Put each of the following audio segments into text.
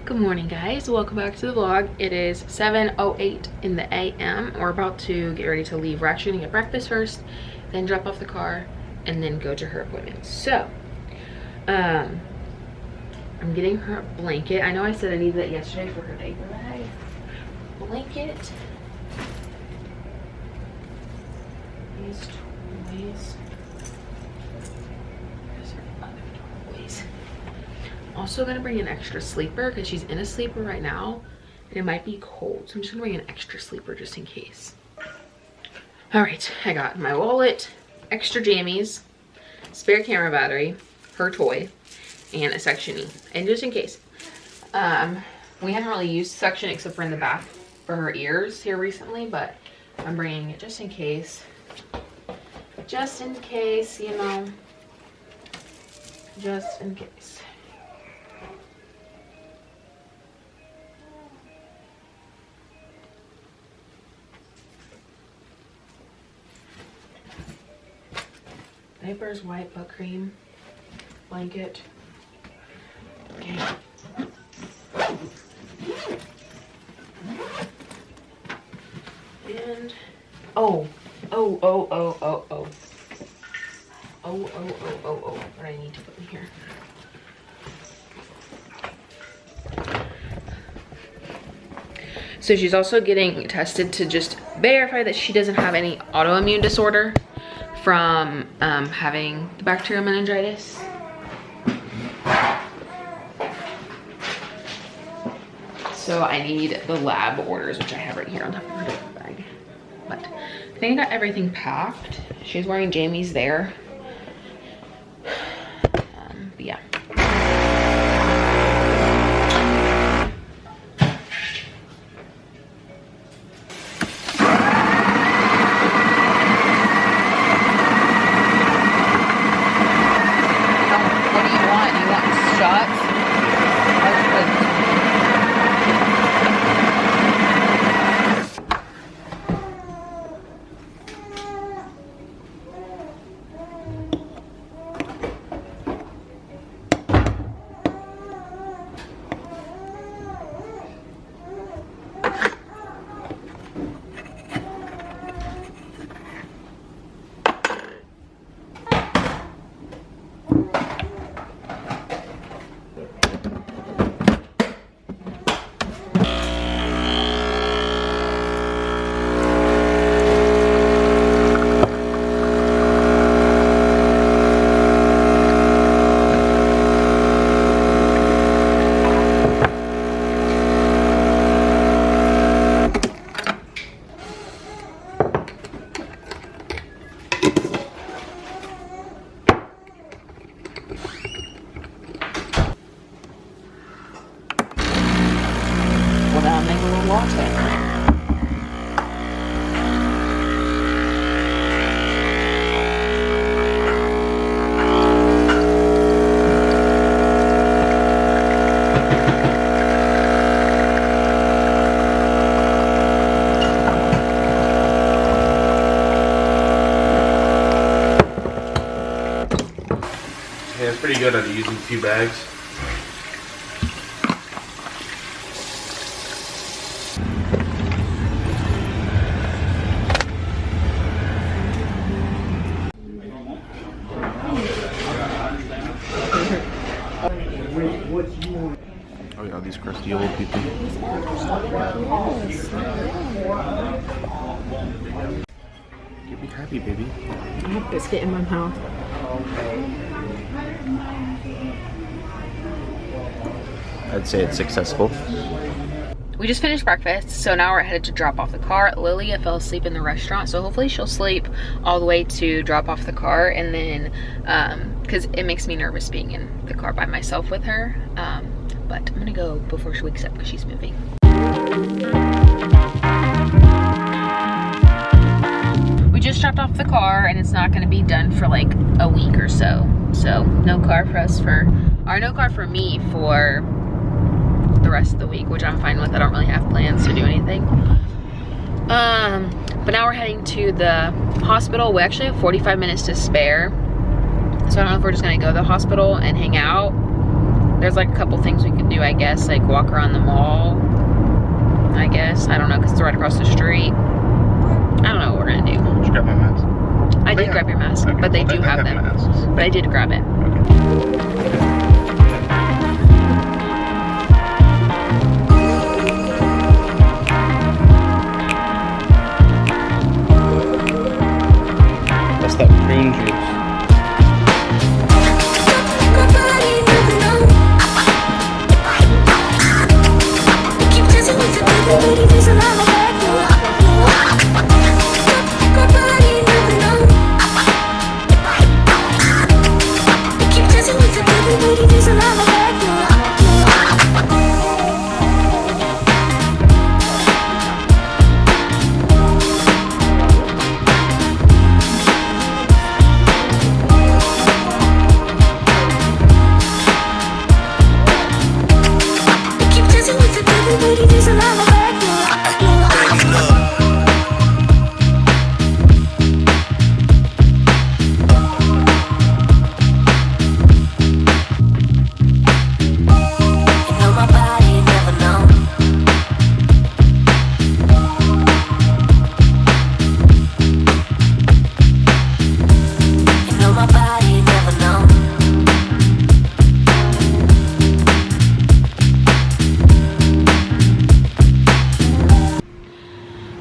Good morning, guys. Welcome back to the vlog. It is 7:08 in the a.m. We're about to get ready to leave. We're actually gonna get breakfast first, then drop off the car, and then go to her appointment. So I'm getting her a blanket. I know I said I needed that yesterday for her diaper bag. Blanket. These toys. Where's her other toys? Also gonna bring an extra sleeper because she's in a sleeper right now and it might be cold, so I'm just gonna bring an extra sleeper just in case. All right, I got my wallet, extra jammies, spare camera battery, her toy, and a sectionie. And just in case, we haven't really used section except for in the back for her ears here recently, but I'm bringing it just in case, you know, just in case. Diapers, white, butt cream, blanket. Okay. And oh, what do I need to put in here? So she's also getting tested to just verify that she doesn't have any autoimmune disorder from having the bacterial meningitis. So I need the lab orders, which I have right here on top of her diaper bag. But I think I got everything packed. She's wearing jammies there. But yeah. Yeah, it's pretty good at using 2 bags. Oh yeah, these crusty old people. You be happy, baby. I have biscuit in my mouth. I'd say it's successful. We just finished breakfast, so now we're headed to drop off the car. Lilia fell asleep in the restaurant, so hopefully she'll sleep all the way to drop off the car, and then because it makes me nervous being in the car by myself with her, but I'm gonna go before she wakes up because she's moving. We just dropped off the car and it's not going to be done for like a week or so, no car for me for the rest of the week, which I'm fine with. I don't really have plans to do anything. But now we're heading to the hospital. We actually have 45 minutes to spare, so I don't know if we're just gonna go to the hospital and hang out. there's like a couple things we could do, I guess, like walk around the mall, I guess. I don't know, because it's right across the street. I don't know what we're gonna do. Did you grab my mask? I did grab your mask, Okay, but they well, do have them. masks. But I did grab it. That's that prune juice.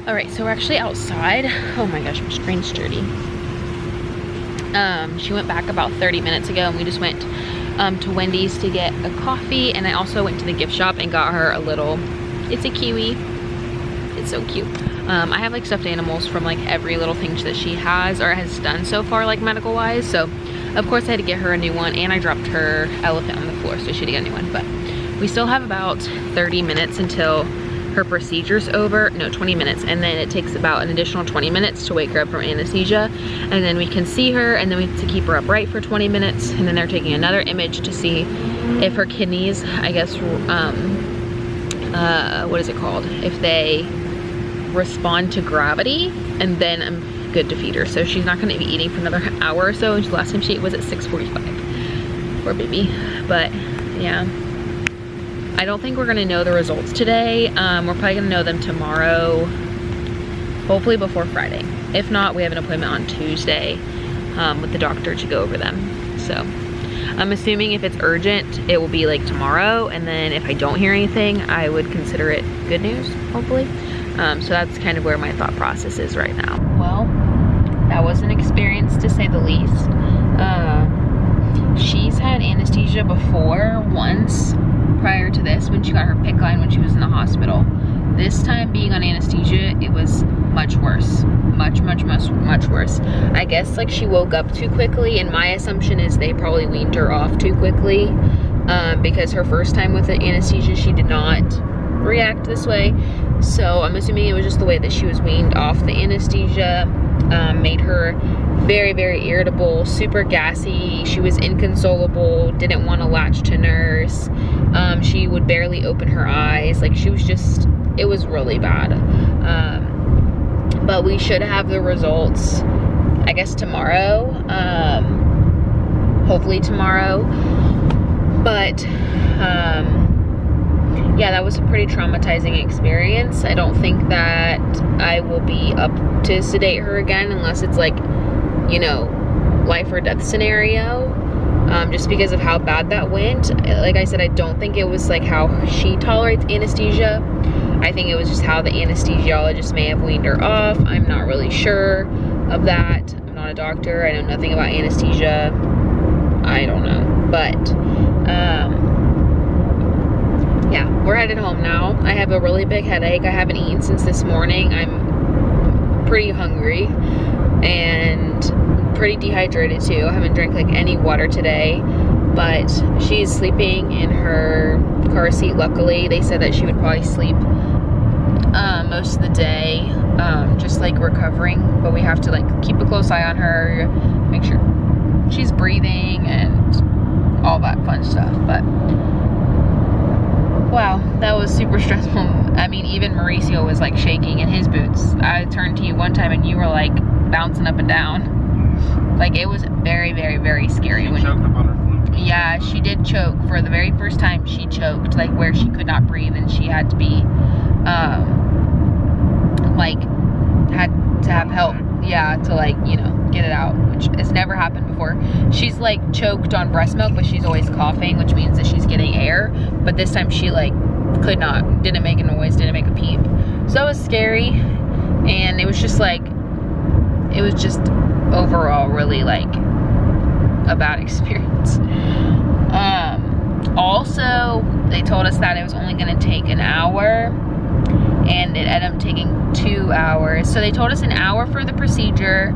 Alright, so we're actually outside. Oh my gosh, my screen's dirty. She went back about 30 minutes ago and we just went to Wendy's to get a coffee, and I also went to the gift shop and got her a little, it's a kiwi. It's so cute. I have like stuffed animals from like every little thing that she has or has done so far, like medical wise, so of course I had to get her a new one, and I dropped her elephant on the floor, so she had to get a new one. But we still have about 30 minutes until her procedure's over. No, 20 minutes, and then it takes about an additional 20 minutes to wake her up from anesthesia, and then we can see her, and then we have to keep her upright for 20 minutes, and then they're taking another image to see if her kidneys, I guess, what is it called, if they respond to gravity, and then I'm good to feed her. So she's not going to be eating for another hour or so. Last time she ate was at 6:45. Poor baby. But yeah, I don't think we're gonna know the results today. We're probably gonna know them tomorrow, hopefully before Friday. If not, we have an appointment on Tuesday with the doctor to go over them. So I'm assuming if it's urgent, it will be like tomorrow, and then if I don't hear anything, I would consider it good news, hopefully. So that's kind of where my thought process is right now. Well, that was an experience to say the least. She's had anesthesia before once prior to this, when she got her PICC line when she was in the hospital. This time being on anesthesia, it was much worse. Much worse. I guess like she woke up too quickly, and my assumption is they probably weaned her off too quickly, because her first time with the anesthesia, she did not react this way. So I'm assuming it was just the way that she was weaned off the anesthesia, made her very irritable, super gassy. She was inconsolable, didn't want to latch to nurse. She would barely open her eyes. Like, she was just, it was really bad. But we should have the results, I guess, tomorrow. Hopefully tomorrow. But yeah, that was a pretty traumatizing experience. I don't think that I will be up to sedate her again unless it's like, you know, life or death scenario, just because of how bad that went. Like I said, I don't think it was like how she tolerates anesthesia. I think it was just how the anesthesiologist may have weaned her off. I'm not really sure of that. I'm not a doctor. I know nothing about anesthesia. I don't know. But yeah, we're headed home now. I have a really big headache. I haven't eaten since this morning. I'm pretty hungry and pretty dehydrated too. I haven't drank like any water today, but she's sleeping in her car seat. Luckily, they said that she would probably sleep most of the day, just like recovering, but we have to like keep a close eye on her, make sure she's breathing and all that fun stuff. But wow, that was super stressful. I mean, even Mauricio was like shaking in his boots. I turned to you one time and you were like bouncing up and down. Like, it was very scary. She choked up on her Yeah, she did choke. For the very first time, she choked, like where she could not breathe, and she had to be, like, had to have help. Yeah, to like, you know, get it out, which has never happened before. She's like choked on breast milk, but she's always coughing, which means that she's getting air. But this time she like could not, didn't make a noise, didn't make a peep. So it was scary, and it was just like, it was just overall really like a bad experience. Also, they told us that it was only gonna take an hour, and it ended up taking 2 hours. So they told us an hour for the procedure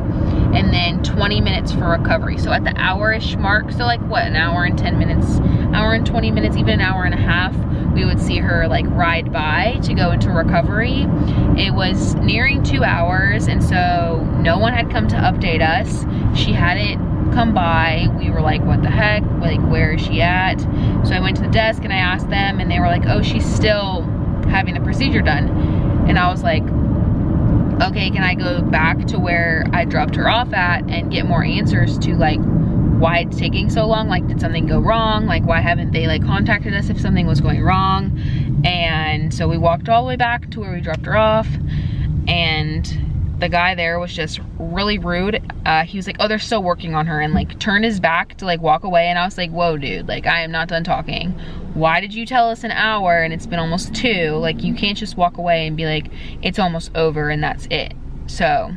and then 20 minutes for recovery. So at the hour-ish mark, so like what, an hour and 10 minutes, hour and 20 minutes, even an hour and a half, we would see her like ride by to go into recovery. It was nearing 2 hours, and so no one had come to update us. She hadn't come by. We were like, what the heck? Like, where is she at? So I went to the desk and I asked them, and they were like, oh, she's still having the procedure done. And I was like, okay, can I go back to where I dropped her off at and get more answers to like why it's taking so long? Like, did something go wrong? Like, why haven't they like contacted us if something was going wrong? And so we walked all the way back to where we dropped her off, and the guy there was just really rude. He was like, oh, they're still working on her, and like turned his back to like walk away. And I was like, whoa, dude, like I am not done talking. Why did you tell us an hour and it's been almost 2? Like, you can't just walk away and be like, it's almost over and that's it. So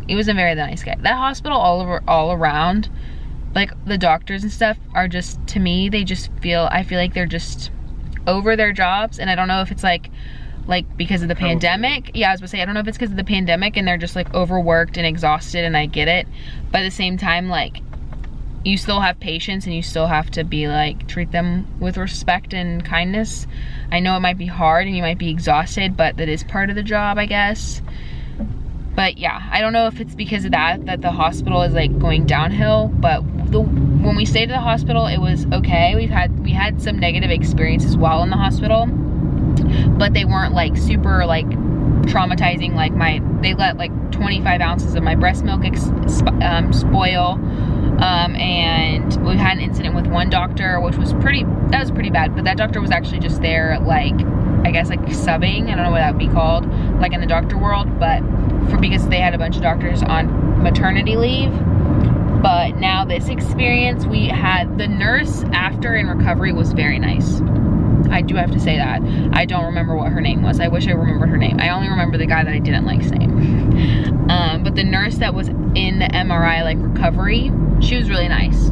he was a very nice guy. That hospital all around, like the doctors and stuff are just, to me, they just feel, I feel like they're just over their jobs. And I don't know if it's like because of the pandemic. Yeah, I was gonna say, I don't know if it's because of the pandemic and they're just like overworked and exhausted, and I get it. But at the same time, like, you still have patients and you still have to be like, treat them with respect and kindness. I know it might be hard and you might be exhausted, but that is part of the job, I guess. But yeah, I don't know if it's because of that the hospital is like going downhill, but when we stayed at the hospital, it was okay. We had some negative experiences while in the hospital, but they weren't like super like traumatizing. Like they let like 25 ounces of my breast milk spoil. And we had an incident with one doctor, which was pretty bad, but that doctor was actually just there, like, I guess like subbing, I don't know what that would be called, like in the doctor world, but because they had a bunch of doctors on maternity leave. But now this experience, we had the nurse after in recovery was very nice. I do have to say that. I don't remember what her name was. I wish I remembered her name. I only remember the guy that I didn't like's name. But the nurse that was in the MRI like recovery, she was really nice.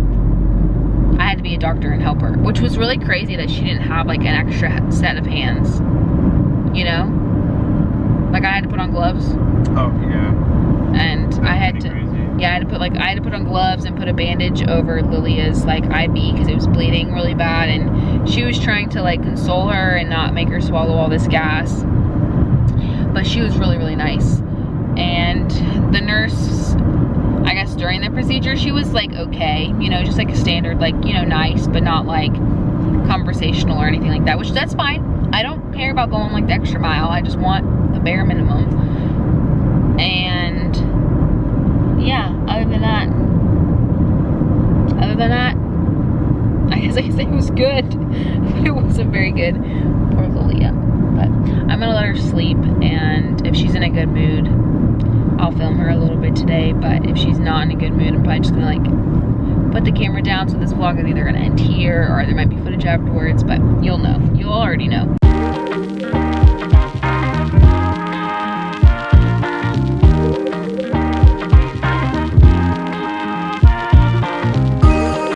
I had to be a doctor and help her, which was really crazy that she didn't have like an extra set of hands, you know? Like, I had to put on gloves. Oh yeah. And I had to, yeah, I had to put on gloves and put a bandage over Lilia's like IB because it was bleeding really bad, and she was trying to like console her and not make her swallow all this gas. But she was really, really nice. And the nurse, I guess during the procedure, she was like okay, you know, just like a standard, like, you know, nice, but not like conversational or anything like that, which that's fine. I don't care about going like the extra mile. I just want the bare minimum. And yeah, other than that, I guess it was good, but it wasn't very good for Lilia. But I'm gonna let her sleep, and if she's in a good mood, I'll film her a little bit today. But if she's not in a good mood, I'm probably just gonna like put the camera down. So this vlog is either gonna end here or there might be footage afterwards, but you'll know. You'll already know.